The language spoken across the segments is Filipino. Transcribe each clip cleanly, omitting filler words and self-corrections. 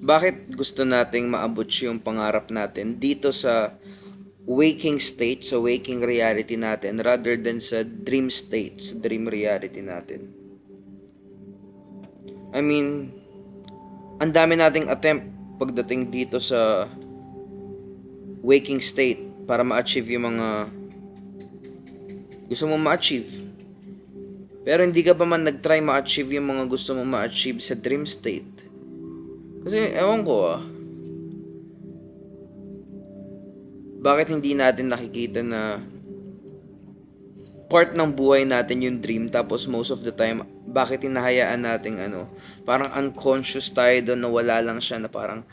Bakit gusto nating maabot yung pangarap natin dito sa waking state, sa waking reality natin, rather than sa dream state, sa dream reality natin? I mean, ang dami nating attempt pagdating dito sa waking state para ma-achieve yung mga gusto mong ma-achieve. Pero hindi ka pa man nag-try ma-achieve yung mga gusto mong ma-achieve sa dream state. Kasi, ewan ko bakit hindi natin nakikita na part ng buhay natin yung dream, tapos most of the time, bakit hinahayaan natin parang unconscious tayo doon na wala lang siya, na parang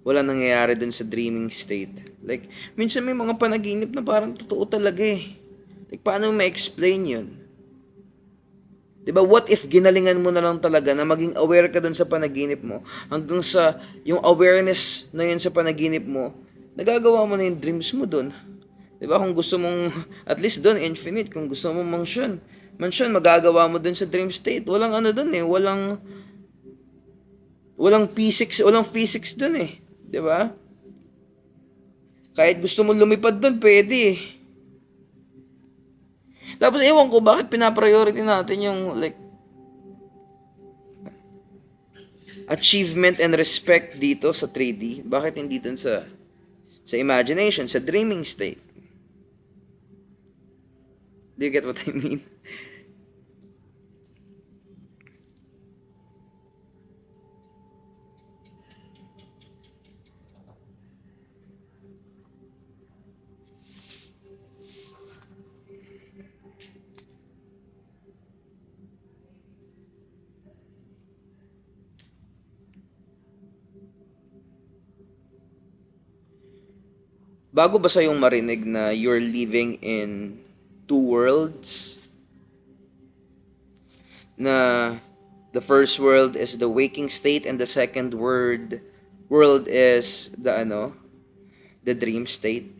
wala nangyayari doon sa dreaming state. Like, minsan may mga panaginip na parang totoo talaga eh. Like, paano ma-explain yun? Diba, what if ginalingan mo na lang talaga na maging aware ka dun sa panaginip mo, hanggang sa yung awareness na yun sa panaginip mo, nagagawa mo na yung dreams mo dun. Diba, kung gusto mong, at least dun, infinite, kung gusto mong mansion, magagawa mo dun sa dream state. Walang dun eh, walang physics dun eh. Diba? Kahit gusto mong lumipad dun, pwede eh. Tapos ewan ko bakit pinapriority natin yung like achievement and respect dito sa 3D. Bakit hindi dun sa imagination, sa dreaming state? Do you get what I mean? Bago ba sa yung marinig na you're living in two worlds? Na the first world is the waking state and the second world is the dream state.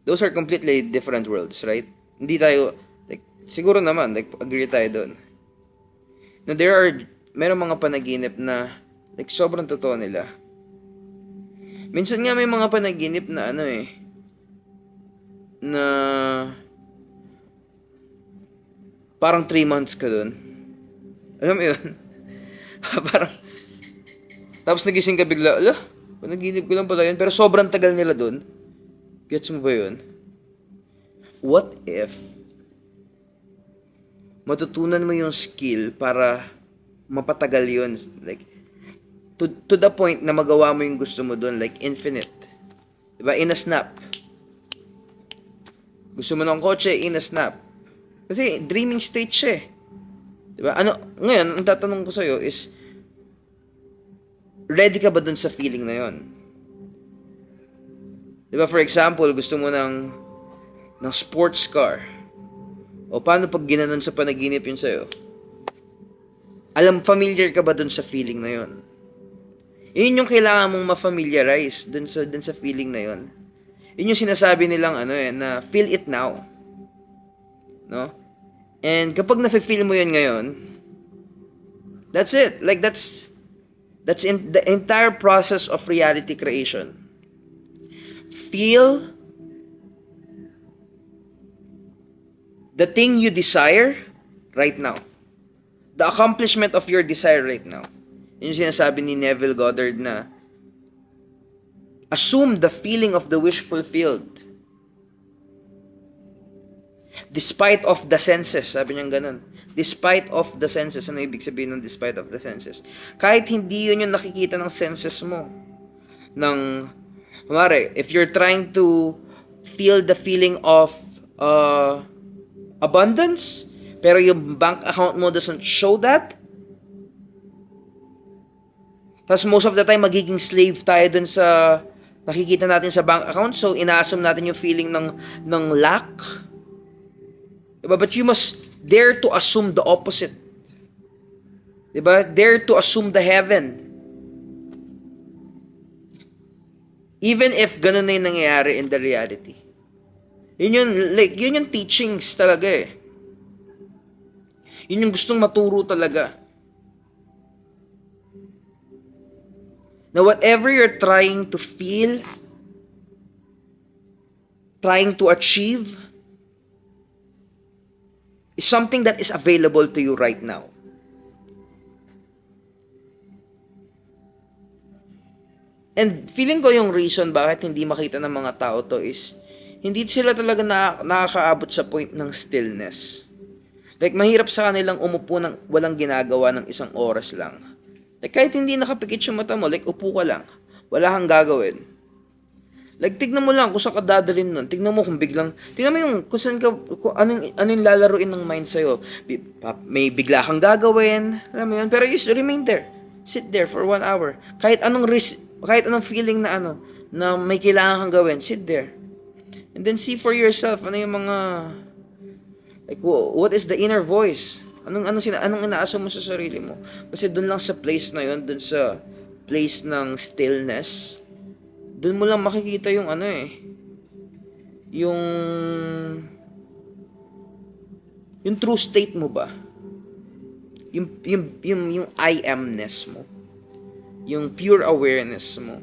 Those are completely different worlds, right? Hindi tayo like siguro naman like agree tayo doon. Na merong mga panaginip na like sobrang totoo nila. Minsan nga may mga panaginip na na parang 3 months ka dun. Alam mo yun? Parang, tapos nagising ka bigla, panaginip ko lang pala yun, pero sobrang tagal nila dun. Gets mo ba yun? What if matutunan mo yung skill para mapatagal yun? Like, to the point na magawa mo yung gusto mo doon, like infinite. Diba? In a snap. Gusto mo ng kotse, in a snap. Kasi dreaming state siya eh. Diba? Ngayon, ang tatanong ko sa'yo is, ready ka ba doon sa feeling na yon? Diba, for example, gusto mo ng sports car. O paano pag ginanon sa panaginip yun sa'yo? Familiar ka ba doon sa feeling na yon? Yun yung kailangan mong ma-familiarize dun sa feeling na yun. Yun yung sinasabi nilang na feel it now. No? And kapag na-feel mo yun ngayon, that's it. Like that's in the entire process of reality creation. Feel the thing you desire right now. The accomplishment of your desire right now. Yun yung sinasabi ni Neville Goddard na assume the feeling of the wish fulfilled. Despite of the senses. Sabi niya ganun. Despite of the senses. Ano ibig sabihin ng despite of the senses? Kahit hindi yun yung nakikita ng senses mo. Kumari, if you're trying to feel the feeling of abundance, pero yung bank account mo doesn't show that, tapos most of the time, magiging slave tayo dun sa nakikita natin sa bank account. So, ina-assume natin yung feeling ng lack. Diba? But you must dare to assume the opposite. Diba? Dare to assume the heaven. Even if ganun na yung nangyayari in the reality. Yun yung teachings talaga eh. Yun yung gustong maturo talaga. na whatever you're trying to feel, trying to achieve, is something that is available to you right now. And feeling ko yung reason bakit hindi makita ng mga tao to is, hindi sila talaga nakakaabot sa point ng stillness. Like, mahirap sa kanilang umupo ng walang ginagawa ng 1 oras lang. Like, kahit hindi nakapikit yung mata mo, like, upo ka lang. Wala kang gagawin. Like, tignan mo lang kung saan ka dadalhin nun. Tignan mo kung biglang, tignan mo yung kung saan ka, kung anong lalaruin ng mind sa'yo. May bigla kang gagawin, alam mo yun, pero you remain there. Sit there for 1 hour. Kahit anong feeling na na may kailangan kang gawin, sit there. And then see for yourself, ano yung mga, like, what is the inner voice? Anong inaaso mo sa sarili mo? Kasi doon lang sa place na yun, doon sa place ng stillness, doon mo lang makikita yung yung true state mo ba? Yung I amness mo. Yung pure awareness mo.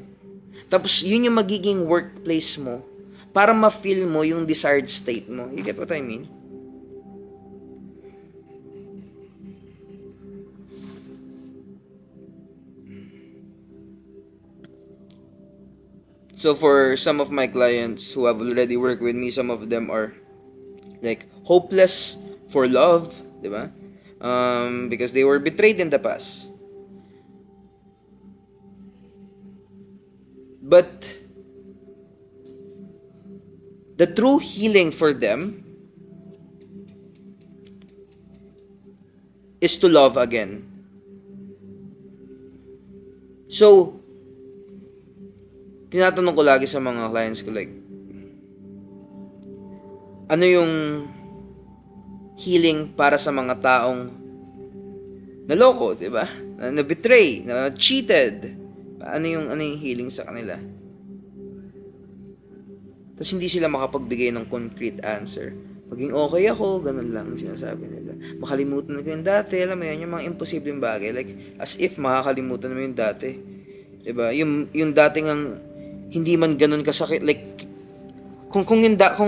Tapos yun yung magiging workplace mo para ma-feel mo yung desired state mo. You get what I mean? So for some of my clients who have already worked with me, some of them are like hopeless for love, di ba? Because they were betrayed in the past. But the true healing for them is to love again. So, tinatanong ko lagi sa mga clients ko, like, ano yung healing para sa mga taong naloko, di ba? Na betray, na cheated. Ano yung healing sa kanila? Tapos hindi sila makapagbigay ng concrete answer. Maging okay ako, ganun lang ang sinasabi nila. Makalimutan ko yung dati, alam mo yan, yung mga imposibleng bagay. Like, as if makakalimutan mo yung dati. Diba? Yung dating ang hindi man ganun kasakit, like, kung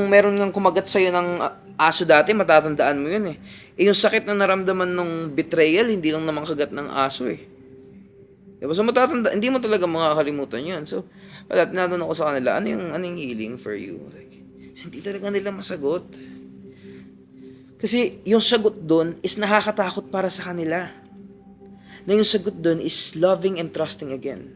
meron ngang kumagat sa'yo ng aso dati, matatandaan mo yun eh. Eh yung sakit na naramdaman ng betrayal, hindi lang naman kagat ng aso eh. Diba? So hindi mo talaga makakalimutan yun. So, wala, tinatanong ko sa kanila, ano yung healing for you? Like, hindi talaga nila masagot. Kasi yung sagot doon is nakakatakot para sa kanila. Na yung sagot doon is loving and trusting again.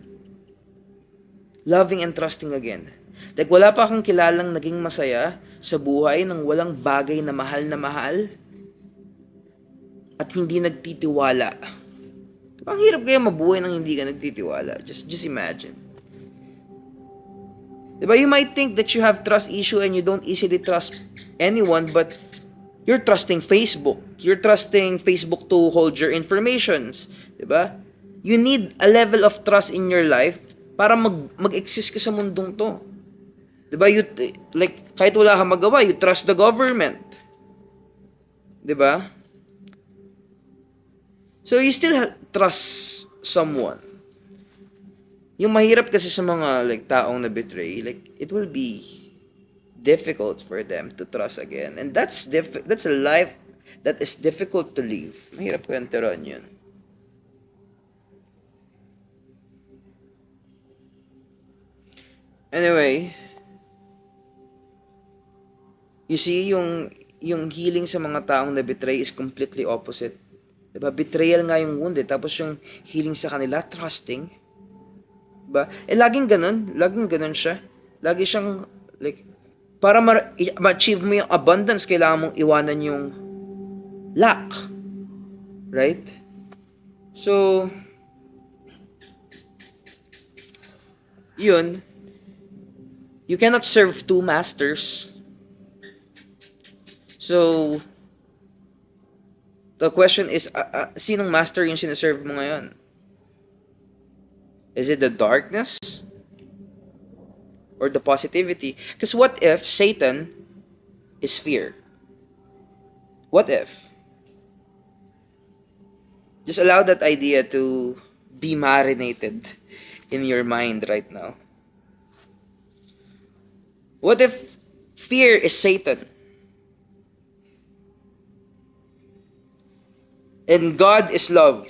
Loving and trusting again. Like, wala pa akong kilalang naging masaya sa buhay nang walang bagay na mahal at hindi nagtitiwala. Ang hirap kaya mabuhay nang hindi ka nagtitiwala. Just imagine. Diba? You might think that you have trust issue and you don't easily trust anyone, but you're trusting Facebook. You're trusting Facebook to hold your informations. Diba? You need a level of trust in your life para mag-exist ka sa mundong to. Diba? Like, kahit wala kang magawa, you trust the government. Diba? So, you still trust someone. Yung mahirap kasi sa mga like taong na betray, like, it will be difficult for them to trust again. And that's a life that is difficult to live. Mahirap kwentuhan yun. Anyway, you see, yung healing sa mga taong na betray is completely opposite. Diba? Betrayal nga yung wound eh. Tapos yung healing sa kanila, trusting. Diba? Eh, laging ganun siya. Lagi siyang, like, para ma-achieve mo yung abundance, kailangan mong iwanan yung lack. Right? So, yun, you cannot serve two masters. So, the question is, sinong master yung sinaserve mo ngayon? Is it the darkness? Or the positivity? Because what if Satan is fear? What if? Just allow that idea to be marinated in your mind right now? What if fear is Satan and God is love?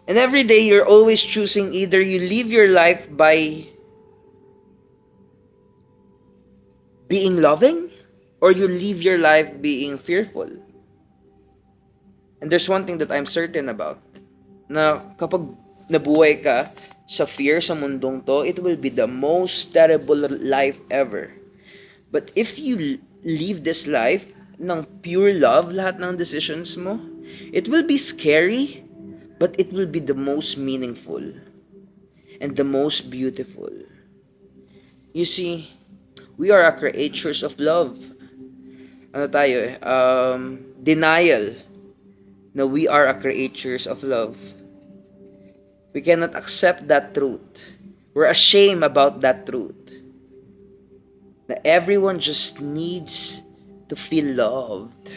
And every day you're always choosing, either you live your life by being loving or you live your life being fearful. And there's one thing that I'm certain about, na kapag nabuhay ka sa fear sa mundong to, it will be the most terrible life ever. But if you live this life ng pure love, lahat ng decisions mo, it will be scary, but it will be the most meaningful and the most beautiful. You see, we are a creatures of love. Ano tayo eh? Denial na we are a creatures of love. We cannot accept that truth. We're ashamed about that truth. That everyone just needs to feel loved.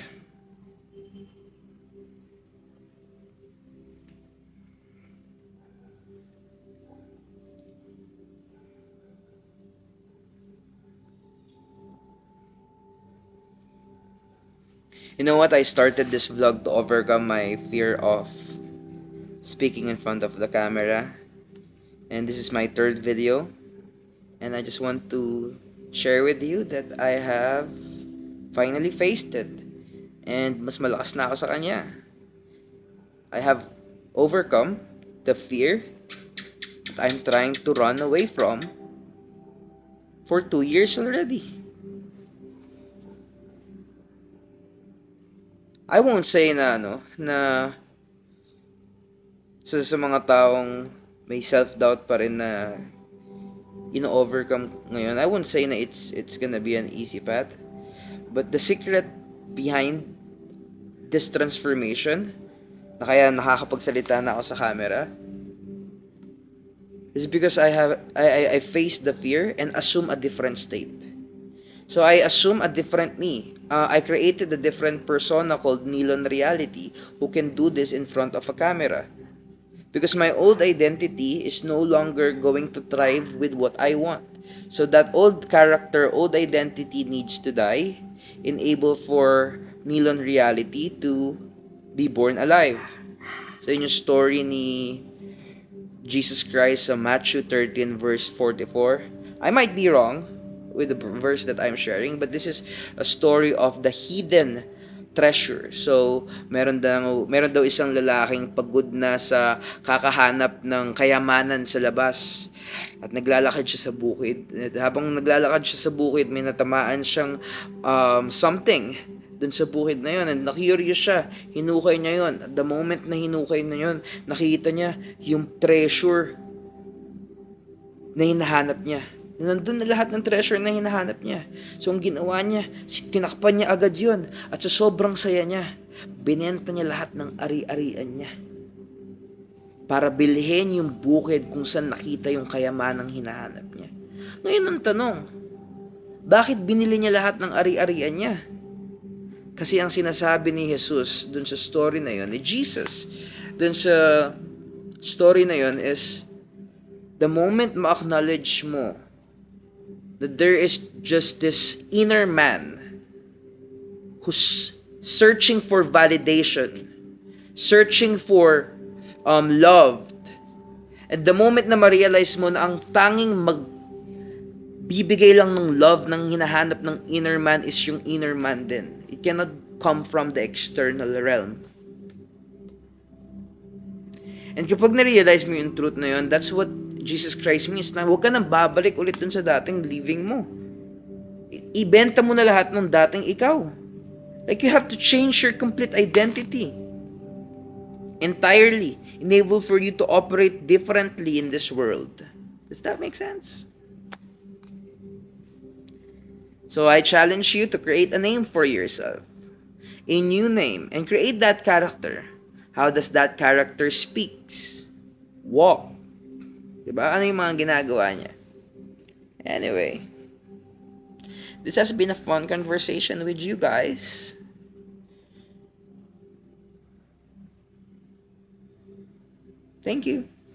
You know what? I started this vlog to overcome my fear of speaking in front of the camera. And this is my third video. And I just want to share with you that I have finally faced it. And mas malakas na ako sa kanya. I have overcome the fear that I'm trying to run away from for 2 years already. I won't say na sa mga taong may self-doubt pa rin na ino-overcome ngayon, I won't say na it's gonna be an easy path. But the secret behind this transformation, na kaya nakakapagsalita na ako sa camera, is because I faced the fear and assume a different state. So I assume a different me. I created a different persona called Nilon Reality who can do this in front of a camera. Because my old identity is no longer going to thrive with what I want. So that old character, old identity needs to die, enable for Nilon Reality to be born alive. So yun yung story ni Jesus Christ sa Matthew 13 verse 44. I might be wrong with the verse that I'm sharing, but this is a story of the hidden treasure. So, meron daw isang lalaking pagod na sa kakahanap ng kayamanan sa labas. At naglalakad siya sa bukid. At habang naglalakad siya sa bukid, may natamaan siyang something dun sa bukid na yun. And na-curious siya. Hinukay niya yun. At the moment na hinukay na yun, nakita niya yung treasure na hinahanap niya. Nandun na lahat ng treasure na hinahanap niya. So, ang ginawa niya, tinakpan niya agad yun. At sa sobrang saya niya, binenta niya lahat ng ari-arian niya. Para bilhin yung bukid kung saan nakita yung kayamanang hinahanap niya. Ngayon ang tanong, bakit binili niya lahat ng ari-arian niya? Kasi ang sinasabi ni Jesus dun sa story na yun, ni Jesus, dun sa story na yun is, the moment ma-acknowledge mo that there is just this inner man who's searching for validation, searching for loved. And the moment na ma-realize mo na ang tanging magbibigay lang ng love ng hinahanap ng inner man is yung inner man din. It cannot come from the external realm. And kapag na-realize mo yung truth na yun, that's what Jesus Christ means, na huwag ka nang babalik ulit dun sa dating living mo. Ibenta mo na lahat ng dating ikaw. Like, you have to change your complete identity entirely, enable for you to operate differently in this world. Does that make sense? So I challenge you to create a name for yourself, a new name, and create that character. How does that character speaks? Walk. Diba? Ano yung mga ginagawa niya? Anyway, this has been a fun conversation with you guys. Thank you.